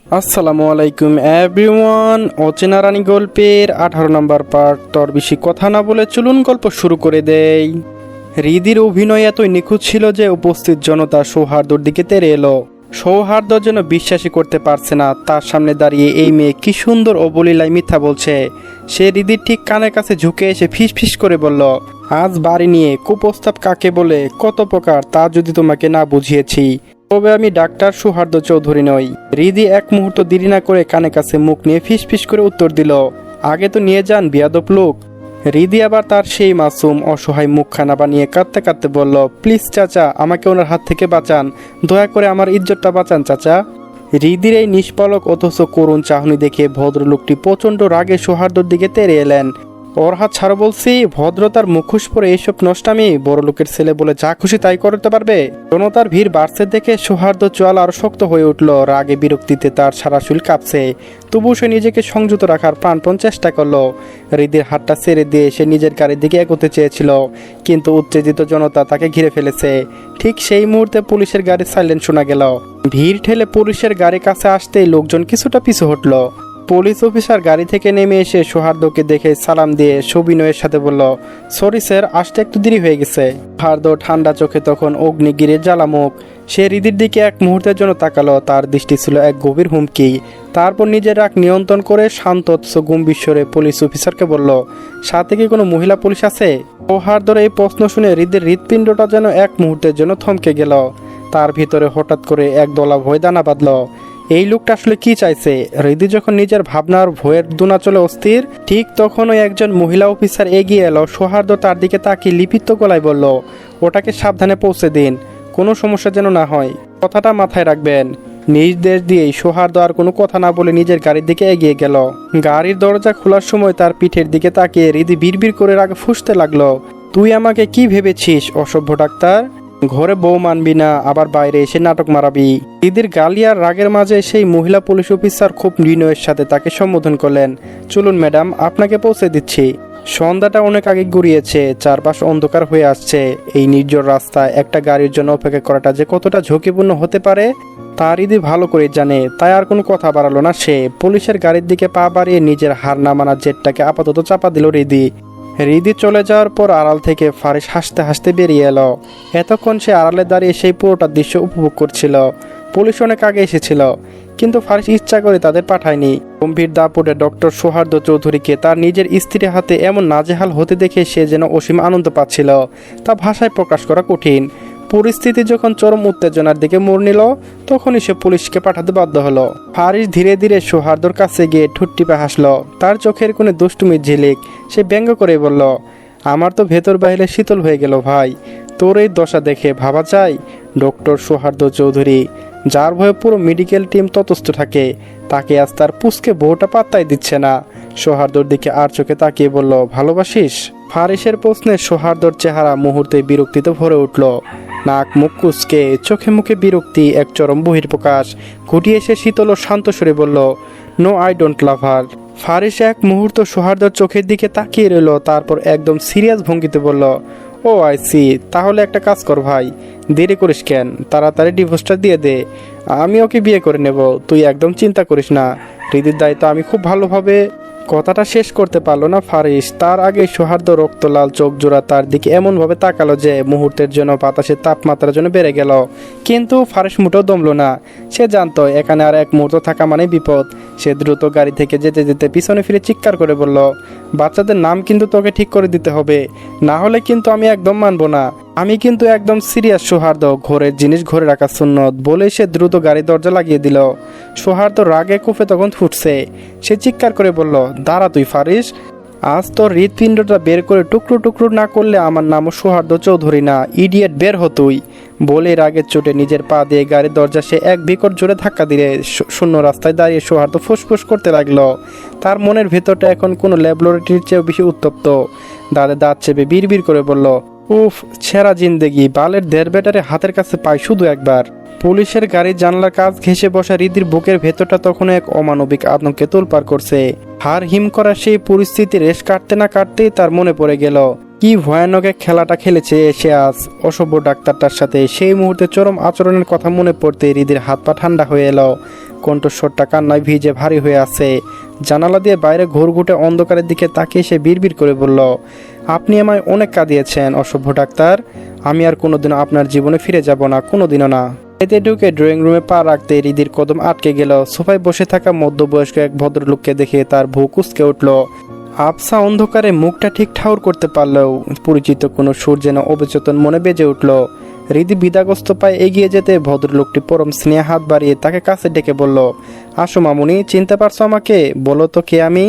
আসসালামু আলাইকুম এভরিওয়ান। অচেনা রানী গল্পের 18 নম্বর পার্ট। তোর বেশি কথা না বলে চলুন গল্প শুরু করে দেই। হৃদির অভিনয় এতই নিখুঁত ছিল যে উপস্থিত জনতা সৌহার্দ্যর দিকে তেড়ে এলো। সৌহার্দ্য যেন বিশ্বাসই করতে পারছে না তার সামনে দাঁড়িয়ে এই মেয়ে কি সুন্দর অবলীলায় মিথ্যা বলছে। সে হৃদির ঠিক কানের কাছে ঝুঁকে এসে ফিস ফিস করে বলল, আজ বাড়ি নিয়ে কুপ্রস্তাব কাকে বলে, কত প্রকার তা যদি তোমাকে না বুঝিয়েছি তবে আমি ডাক্তার সৌহার্দ্য চৌধুরী নই। হৃদি এক মুহূর্ত দেরি না করে কানে কাছে মুখ নিয়ে ফিস ফিস করে উত্তর দিল, আগে তো নিয়ে যান বিয়াদব লোক। হৃদি আবার তার সেই মাসুম অসহায় মুখখানা বানিয়ে কাঁদতে কাঁদতে বলল, প্লিজ চাচা, আমাকে ওনার হাত থেকে বাঁচান, দয়া করে আমার ইজ্জতটা বাঁচান চাচা। হৃদির এই নিষ্পলক অথচ করুণ চাহনি দেখে ভদ্রলোকটি প্রচণ্ড রাগে সৌহার্দ্যর দিকে তেড়ে এলেন। ওর হাত ছাড়ো বলছি, ভদ্রতার মুখোশ পরে এইসব নষ্টামি বড় লোকের ছেলে বলে যা খুশি তাই করতে পারবে। জনতার ভিড় বাড়ছে দেখে সৌহার্দ্য চোয়াল আরো শক্ত হয়ে উঠল। রাগে বিরক্তিতে তার সারা শরীর কাঁপছে, তবু সে নিজেকে সংযত রাখার প্রাণপণ চেষ্টা করলো। হৃদির হাতটা ছেড়ে দিয়ে সে নিজের গাড়ির দিকে এগোতে চেয়েছিল, কিন্তু উত্তেজিত জনতা তাকে ঘিরে ফেলেছে। ঠিক সেই মুহূর্তে পুলিশের গাড়ির সাইলেন্ট শোনা গেল। ভিড় ঠেলে পুলিশের গাড়ির কাছে আসতেই লোকজন কিছুটা পিছু হটল। পুলিশ অফিসার গাড়ি থেকে নেমে এসে সৌহার্দ্যকে দেখে সালাম দিয়ে সবিনয়ের সাথে বলল, সরি স্যার, আসতে একটু দেরি হয়ে গেছে। সৌহার্দ্য ঠান্ডা চোখে তখন অগ্নিগিরে জ্বালামুখ। সে হৃদির দিকে এক মুহূর্তের জন্য তাকালো, তার দৃষ্টি ছিল এক গভীর হুমকি। তারপর নিজের রাগ নিয়ন্ত্রণ করে শান্ত অথচ গম্ভীর স্বরে পুলিশ অফিসারকে বলল, সাথে কি কোনো মহিলা পুলিশ আছে? সৌহার্দ্যর এই প্রশ্ন শুনে হৃদের হৃৎপিণ্ডটা যেন এক মুহূর্তের জন্য থমকে গেল। তার ভিতরে হঠাৎ করে এক দলা ভয় দানা বাঁধল। এই লোকটা আসলে কি চাইছে? হৃদি যখন নিজের ভাবনার ভয়ের দুনাচলে অস্থির, ঠিক তখনই একজন মহিলা অফিসার এগিয়ে এলো। সৌহার্দ্য তার দিকে তাকিয়ে লিপিত গলায় বলল, ওটাকে সাবধানে পৌঁছে দিন, কোনো সমস্যা যেন না হয়, কথাটা মাথায় রাখবেন। নির্দেশ দিয়েই সৌহার্দ্য আর কোনো কথা না বলে নিজের গাড়ির দিকে এগিয়ে গেল। গাড়ির দরজা খোলার সময় তার পিঠের দিকে তাকিয়ে হৃদি বিড়বিড় করে রাগে ফুঁসতে লাগলো, তুই আমাকে কি ভেবেছিস অসভ্য ডাক্তার? ঘরে বউ মানবি না, আবার বাইরে এসে নাটক মারাবি। দিদির গালি আর রাগের মাঝে সেই মহিলা পুলিশ অফিসার খুব বিনয়ের সাথে তাকে সম্বোধন করলেন, চলুন ম্যাডাম, আপনাকে পৌঁছে দিচ্ছি। সন্ধ্যাটা অনেক আগে গড়িয়েছে, চারপাশ অন্ধকার হয়ে আসছে। এই নির্জন রাস্তায় একটা গাড়ির জন্য অপেক্ষা করাটা যে কতটা ঝুঁকিপূর্ণ হতে পারে তা হৃদি ভালো করে জানে। তাই আর কোনো কথা বাড়ালো না সে। পুলিশের গাড়ির দিকে পা বাড়িয়ে নিজের হার না মানা জেটটাকে আপাতত চাপা দিল হৃদি। হৃদি চলে যাওয়ার পর আড়াল থেকে ফারিস হাসতে হাসতে বেরিয়ে এলো। এতক্ষণ সে আড়ালে দাঁড়িয়ে সেই পুরোটা দৃশ্য উপভোগ করছিল। পুলিশ অনেক আগে এসেছিল, কিন্তু ফারিস ইচ্ছা করে তাদের পাঠায়নি। গম্ভীর দাপুটে ডক্টর সৌহার্দ্য চৌধুরীকে তার নিজের স্ত্রীর হাতে এমন নাজেহাল হতে দেখে সে যেন অসীম আনন্দ পাচ্ছিল, তা ভাষায় প্রকাশ করা কঠিন। পরিস্থিতি যখন চরম উত্তেজনার দিকে মোড় নিল, তখনই সে পুলিশকে পাঠাতে বাধ্য হলো। ফারিস ধীরে ধীরে সৌহার্দ্যর কাছে গিয়ে ঠোঁট টিপে হাসলো, তার চোখের কোনো দুষ্টুমির ঝিলিক। সে ব্যঙ্গ করে বলল, আমার তো ভেতর বাইরে শীতল হয়ে গেল ভাই, তোর এই দশা দেখে ভাবা যায়। ডক্টর সৌহার্দ্য চৌধুরী, যার ভয়ে পুরো মেডিকেল টিম ততস্থ থাকে, তাকে আজ তার পুষকে বউটা পাত্তাই দিচ্ছে না। সৌহার্দ্যর দিকে আর চোখে তাকিয়ে বলল, ভালোবাসিস? ফারিসের প্রশ্নে সৌহার্দ্যর চেহারা মুহূর্তে বিরক্তিতে ভরে উঠল। নাক মুখ কুচকে, চোখে মুখে বিরক্তি, এক চরম বহির্প্রকাশ ঘটিয়ে সে শীতল ও শান্ত সুরে বলল, নো, আই ডোন্ট লাভ হার। ফারিস এক মুহূর্ত সৌহার্দ্যর চোখের দিকে তাকিয়ে রইল, তারপর একদম সিরিয়াস ভঙ্গিতে বলল, ও আই সি, তাহলে একটা কাজ কর ভাই, দেরি করিস কেন, তাড়াতাড়ি ডিভোর্সটা দিয়ে দে, আমি ওকে বিয়ে করে নেব, তুই একদম চিন্তা করিস না। হৃদির দায়িত্ব আমি খুব ভালোভাবে। কথাটা শেষ করতে পারলো না ফারিস, তার আগে সৌহার্দ্য রক্তলাল চোখ জোড়া তার দিকে এমনভাবে তাকালো যে মুহূর্তের জন্য বাতাসের তাপমাত্রার জন্য বেড়ে গেল। কিন্তু ফারিস মুঠেও দমলো না। সে জানতো এখানে আর এক মুহূর্ত থাকা মানে বিপদ। সে দ্রুত গাড়ি থেকে যেতে যেতে পিছনে ফিরে চিৎকার করে বলল, বাচ্চাদের নাম কিন্তু তোকে ঠিক করে দিতে হবে, না হলে কিন্তু আমি একদম মানবো না। আমি কিন্তু একদম সিরিয়াস সৌহার্দ্য, ঘরের জিনিস ঘরে রাখা সুন্নত। বলে সে দ্রুত গাড়ি দরজা লাগিয়ে দিল। সৌহার্দ্য রাগে কুফে তখন ফুটছে। সে চিৎকার করে বলল, দাঁড়া তুই ফারিস, আজ তোর হৃৎপিণ্ডটা বের করে টুকরো টুকরো না করলে আমার নামও সৌহার্দ্য চৌধুরী না, ইডিয়েট, বের হ তুই। বলে রাগের চোটে নিজের পা দিয়ে গাড়ির দরজা সে এক বিকট জোরে ধাক্কা দিলে শূন্য রাস্তায় দাঁড়িয়ে সৌহার্দ্য ফুসফুস করতে লাগলো। তার মনের ভেতরটা এখন কোনো ল্যাবরেটরির চেয়েও বেশি উত্তপ্ত। দাঁতে দাঁত চেপে বিড়বিড় করে বলল, উফ, ছেঁড়া জিন্দেগি, বালের দেড় বেটারে হাতের কাছে পাই শুধু একবার। পুলিশের গাড়ির জানলার কাজ ঘেঁষে বসা হৃদির বুকের ভেতরটা তখন এক অমানবিক আতঙ্কে তোলপাড় করছে। হার হিম করা সেই পরিস্থিতি রেশ কাটতে না কাটতেই তার মনে পড়ে গেল কি ভয়ানক এক খেলাটা খেলেছে সে আজ অসভ্য ডাক্তারটার সাথে। সেই মুহূর্তে চরম আচরণের কথা মনে পড়তে হৃদির হাত পা ঠান্ডা হয়ে এলো। কণ্ঠস্বরটা কান্নায় ভিজে ভারী হয়ে আছে। জানালা দিয়ে বাইরে ঘুরঘুটে অন্ধকারের দিকে তাকিয়ে সে বিড়বিড় করে বলল, আপনি আমায় অনেক কাঁদিয়েছেন অসভ্য ডাক্তার। আমি আর কোনোদিনও আপনার জীবনে ফিরে যাব না, কোনোদিনও না। এতে ঢুকে ড্রয়িং রুমে পা রাখতে হৃদির কদম আটকে গেল। সোফায় বসে থাকা মধ্যবয়স্ক এক ভদ্রলোককে দেখে তার ভ্রু কুঁচকে উঠল। আবসা অন্ধকারে মুখটা ঠিক ঠাউর করতে পারলেও পরিচিত কোনো সুর যেন অবচেতন মনে বেজে উঠল। হৃদি বিদাগ্রস্ত পায়ে এগিয়ে যেতে ভদ্রলোকটি পরম স্নেহে হাত বাড়িয়ে তাকে কাছে ডেকে বলল, আসো মামুনি, চিনতে পারছো আমাকে? বলো তো কে আমি?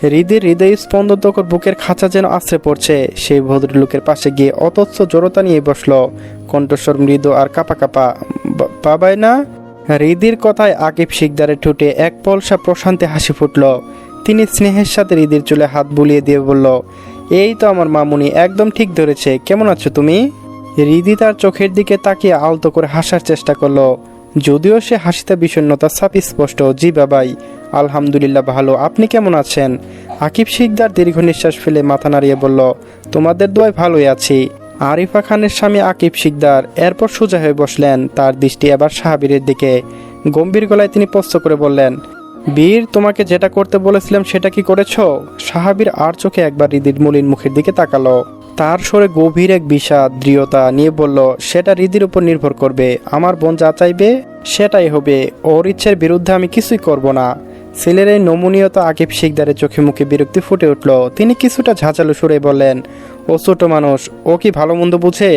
হৃদির হৃদয় স্পন্দন তখন বুকের খাঁচা যেন আশ্রে পড়ছে। সেই ভদ্রলোকের পাশে গিয়ে অতচ্ছ জড়তা নিয়ে বসলো, কণ্ঠস্বর মৃদু আর কাপা কাপা। বাবাই না? হৃদির কথায় আকিব শিকদারের ঠোঁটে এক পলসা প্রশান্তি হাসি ফুটল। তিনি স্নেহের সাথে হৃদির চুলে হাত বুলিয়ে দিয়ে বলল, এই তো আমার মামুনি, একদম ঠিক ধরেছে। কেমন আছো তুমি? হৃদি তার চোখের দিকে তাকিয়ে আলতো করে হাসার চেষ্টা করলো, যদিও সে হাসিতে বিষণ্ণতা ছাপ স্পষ্ট। জি বাবাই, আলহামদুলিল্লাহ ভালো। আপনি কেমন আছেন? আকিব শিকদার দীর্ঘ নিঃশ্বাস ফেলে মাথা নাড়িয়ে বলল, তোমাদের দোয়ায় ভালোই আছি। আরিফা খানের স্বামী আকিব শিকদার এরপর সোজা হয়ে বসলেন। তার দৃষ্টি এবার সাহাবীরের দিকে। গম্ভীর গলায় তিনি প্রশ্ন করে বললেন, বীর, তোমাকে যেটা করতে বলেছিলাম সেটা কি করেছো? সাহাবীর আর চোখে একবার হৃদির মলিন মুখের দিকে তাকালো। তার স্বরে গভীর এক বিষাদ দৃঢ়তা নিয়ে বলল, সেটা হৃদির উপর নির্ভর করবে। আমার বোন যা চাইবে সেটাই হবে। ওর ইচ্ছের বিরুদ্ধে আমি কিছুই করব না। ছেলের এই নমনীয়তা আকিব শিকদারের চোখে মুখে বিরক্তি ফুটে উঠল। তিনি কিছুটা ঝাঁঝালো সুরে বললেন, ও ছোট মানুষ, ও কি ভালো মন্দ বুঝে?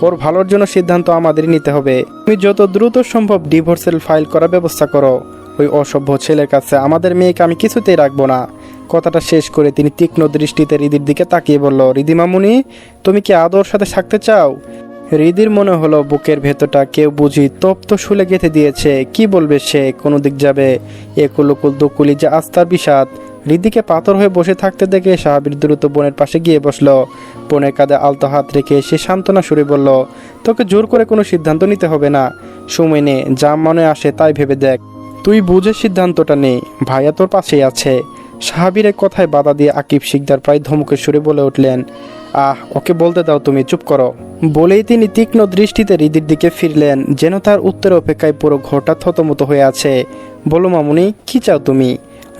ওর ভালোর জন্য সিদ্ধান্ত আমাদেরই নিতে হবে। তুমি যত দ্রুত সম্ভব ডিভোর্সের ফাইল করার ব্যবস্থা করো। ওই অসভ্য ছেলের কাছে আমাদের মেয়েকে আমি কিছুতেই রাখবো না। কথাটা শেষ করে তিনি তীক্ষ্ণ দৃষ্টিতে হৃদির দিকে তাকিয়ে বলল, হৃদি মামুনি, তুমি কি আদর সাথে থাকতে চাও? হৃদির মনে হলো বুকের ভেতরটা কেউ বুঝি তপ্ত শুলে গেঁথে দিয়েছে। কি বলবে সে? কোনো দিক যাবে? একুলকুল দুকুলি যে আস্থার বিষাদ। হৃদিকে পাথর হয়ে বসে থাকতে দেখে সাহাবীর দ্রুত বোনের পাশে গিয়ে বসলো। বোনের কাঁধে আলতো হাত রেখে সে সান্ত্বনা সুরে বলল, তোকে জোর করে কোনো সিদ্ধান্ত নিতে হবে না। সময় নে, যা মনে আসে তাই ভেবে দেখ। তুই বুঝে সিদ্ধান্তটা নে, ভাইয়া তোর পাশেই আছে। সাহাবীর এক কথায় বাধা দিয়ে আকিব শিকদার প্রায় ধমকে সুরে বলে উঠলেন, ওকে বলতে দাও, তুমি চুপ করো। বলেই তিনি তীক্ষ্ণ দৃষ্টিতে হৃদির দিকে ফিরলেন, যেন তার উত্তরের অপেক্ষায় পুরো ঘরটা থতমত হয়ে আছে। বলো মামুনি, কি চাও তুমি?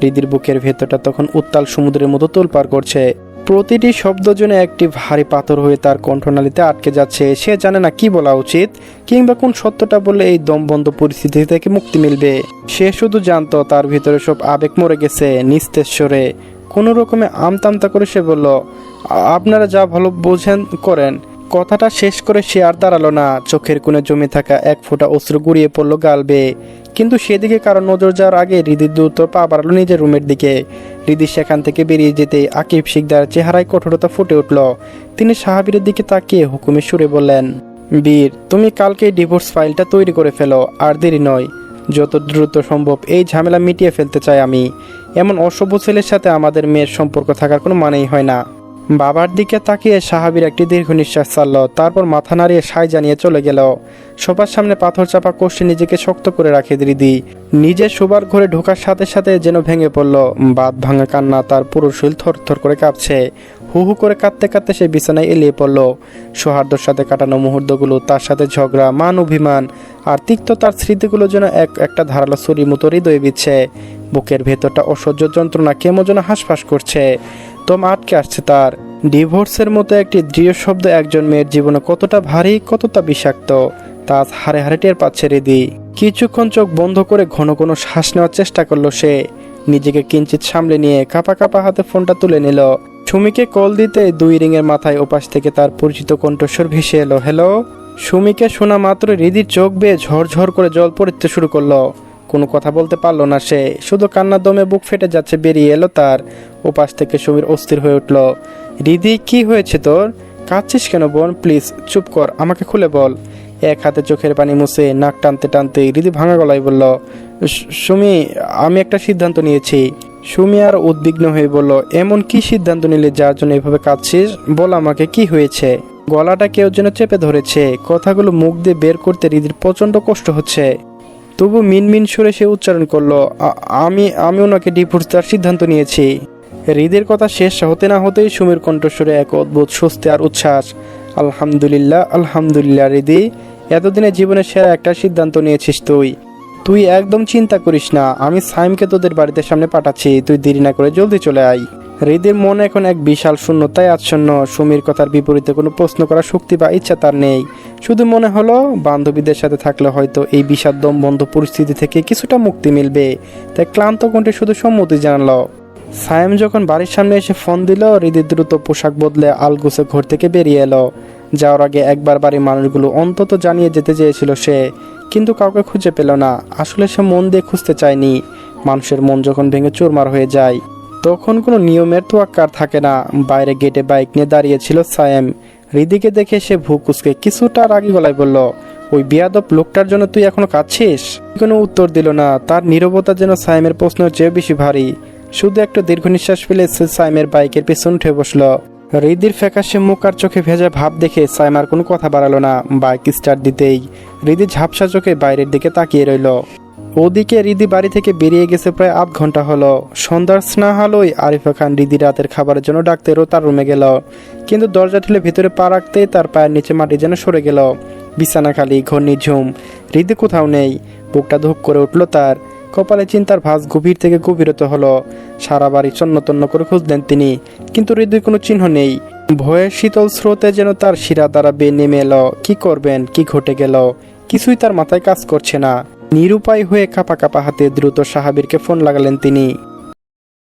হৃদির বুকের ভেতরটা তখন উত্তাল সমুদ্রের মতো তোলপাড় করছে। প্রতিটি শব্দ যেন একটি ভারী পাথর হয়ে তার কণ্ঠনালীতে আটকে যাচ্ছে। সে জানে না কি বলা উচিত, কিংবা কোন সত্যটা বললে এই দমবন্ধ পরিস্থিতি থেকে মুক্তি মিলবে। সে শুধু জানতো তার ভিতরে সব আবেগ মরে গেছে। নিস্তেশ্বরে কোনো রকমে আমতামতা করে সে বলল, আপনারা যা ভালো বোঝেন করেন। কথাটা শেষ করে সে আর দাঁড়ালো না। চোখের কোণে জমে থাকা এক ফোঁটা অশ্রু গড়িয়ে পড়ল গাল বেয়ে। কিন্তু সেদিকে কারো নজর যাওয়ার আগে হৃদির দ্রুত পা বাড়ালো নিজের রুমের দিকে। হৃদি সেখান থেকে বেরিয়ে যেতে আকিব শিকদার চেহারায় কঠোরতা ফুটে উঠল। তিনি সাহাবীরের দিকে তাকিয়ে হুকুমের সুরে বললেন, বীর, তুমি কালকেই ডিভোর্স ফাইলটা তৈরি করে ফেলো, আর দেরি নয়। যত দ্রুত সম্ভব এই ঝামেলা মিটিয়ে ফেলতে চাই আমি। এমন অসভ্য ছেলের সাথে আমাদের মেয়ের সম্পর্ক থাকার কোনো মানেই হয় না। বাবার দিকে তাকিয়ে সাহাবীর একটি দীর্ঘ নিঃশ্বাস ছাড়ল, তারপর মাথা নাড়িয়ে সায় জানিয়ে চলে গেল। সবার সামনে পাথর চাপা কষে নিজেকে শক্ত করে রাখে হৃদি। নিজের শোবার ঘরে ঢোকার সাথে সাথে যেন ভেঙে পড়ল। বাদ ভাঙা কান্না, তার পুরো শরীর থরথর করে কাঁপছে। হু হু করে কাঁদতে কাঁদতে সে বিছানায় এলিয়ে পড়ল। সৌহার্দ্যর সাথে কাটানো মুহূর্তগুলো, তার সাথে ঝগড়া, মান অভিমান আর তিক্ততার স্মৃতিগুলো যেন একটা ধারালো ছুরির মতো হৃদয়ে বিচ্ছে। বুকের ভেতরটা অসহ্য যন্ত্রণা কেমন যেন হাঁসফাঁস করছে। দম আটকে আসছে তার। ডিভোর্সের মতো একটি দৃঢ় শব্দ একজন মেয়ের জীবনে কতটা ভারী, কতটা বিষাক্ত, তা হারে হারে টের পাচ্ছে হৃদি। কিছুক্ষণ চোখ বন্ধ করে ঘন ঘন শ্বাস নেওয়ার চেষ্টা করলো সে। নিজেকে কিঞ্চিত সামলে নিয়ে কাঁপা কাঁপা হাতে ফোনটা তুলে নিল। সুমিকে কল দিতে 2 রিংয়ের মাথায় ওপাশ থেকে তার পরিচিত কণ্ঠস্বর ভেসে এলো, হ্যালো। সুমিকে শোনা মাত্র হৃদির চোখ বেয়ে ঝরঝর করে জল পড়তে শুরু করলো। কোনো কথা বলতে পারলো না সে, শুধু কান্নার দমে বুক ফেটে যাচ্ছে। বেরিয়ে এলো তার। ওপাশ থেকে সুমির অস্থির হয়ে উঠল, হৃদি কি হয়েছে তোর? কাঁদছিস কেন বোন? প্লিজ চুপ কর, আমাকে খুলে বল। এক হাতে চোখের পানি মুছে নাক টানতে টানতে হৃদি ভাঙা গলায় বলল, সুমি, আমি একটা সিদ্ধান্ত নিয়েছি। সুমি আর উদ্বিগ্ন হয়ে বলল, এমন কি সিদ্ধান্ত নিলে যার জন্য এভাবে কাঁদছিস? বল আমাকে, কি হয়েছে? গলাটা কেউ যেন চেপে ধরেছে। কথাগুলো মুখ দিয়ে বের করতে হৃদির প্রচণ্ড কষ্ট হচ্ছে। তবু মিনমিন সুরে সে উচ্চারণ করলো, আমি ওনাকে ডিভোর্স দেওয়ার সিদ্ধান্ত নিয়েছি। হৃদের কথা শেষ হতে না হতেই সুমির কণ্ঠস্বরে এক অদ্ভুত স্বস্তি আর উচ্ছ্বাস। আলহামদুলিল্লাহ, আলহামদুলিল্লাহ হৃদি, এতদিনে জীবনের সেরা একটা সিদ্ধান্ত নিয়েছিস তুই। তুই একদম চিন্তা করিস না, আমি সাইমকে তোদের বাড়িতে সামনে পাঠাচ্ছি, তুই দেরি না করে জলদি চলে আয়। হৃদির মনে এখন এক বিশাল শূন্যতায় আচ্ছন্ন। সুমির কথার বিপরীতে কোনো প্রশ্ন করার শক্তি বা ইচ্ছা তার নেই। শুধু মনে হলো বান্ধবীদের সাথে থাকলে হয়তো এই বিষাদ দমবন্ধ পরিস্থিতি থেকে কিছুটা মুক্তি মিলবে। তাই ক্লান্ত কণ্ঠে শুধু সম্মতি জানালো। সায়েম যখন বাড়ির সামনে এসে ফোন দিল, হৃদি দ্রুত পোশাক বদলে আলগোছে ঘর থেকে বেরিয়ে এলো। যাওয়ার আগে একবার বাড়ির মানুষগুলো অন্তত জানিয়ে যেতে চেয়েছিল সে, কিন্তু কাউকে খুঁজে পেল না। আসলে সে মন দিয়ে খুঁজতে চায়নি। মানুষের মন যখন ভেঙে চুরমার হয়ে যায় তখন কোনো নিয়মের তোয়াক্কার থাকে না। বাইরে গেটে বাইক নিয়ে দাঁড়িয়েছিল সায়েম। হৃদিকে দেখে সে ভ্রু কুঁচকে কিছুটা রাগী গলায় বলল, ওই বেয়াদব লোকটার জন্য তুই এখনো কাঁদছিস? কোনো উত্তর দিল না। তার নীরবতা যেন সায়েমের প্রশ্নের চেয়ে বেশি ভারী। শুধু একটা দীর্ঘ নিঃশ্বাস ফেলে সে সাইমের বাইকের পেছন উঠে বসলো। হৃদির ফ্যাকাশে মুখ আর চোখে ভেজা ভাব দেখে সাইম আর কোনো কথা বাড়ালো না। বাইক স্টার্ট দিতেই হৃদি ঝাপসা চোখে বাইরের দিকে তাকিয়ে রইল। ওদিকে হৃদি বাড়ি থেকে বেরিয়ে গেছে প্রায় আধ ঘন্টা হলো। সন্ধ্যার স্নাহালয় আরিফা খান হৃদি রাতের খাবারের জন্য ডাকতেও তার রুমে গেল, কিন্তু দরজা ঠেলে ভেতরে পা রাখতেই তার পায়ের নিচে মাটি যেন সরে গেল। বিছানা খালি, ঘর নিঝুম, হৃদি কোথাও নেই। বুকটা ধুপ করে উঠল তার। কপালে চিন্তার ভাঁজ গভীর থেকে গভীরতর হলো। সারা বাড়ি চন্ন করে খুঁজলেন তিনি, কিন্তু হৃদয় কোনো চিহ্ন নেই। ভয়ের শীতল স্রোতে যেন তার শিরা দ্বারা বেয়ে নেমে এলো। কি করবেন, কি ঘটে গেল, কিছুই তার মাথায় কাজ করছে না। নিরুপায় হয়ে কাঁপা কাঁপা হাতে দ্রুত সাহাবীরকে ফোন লাগালেন তিনি।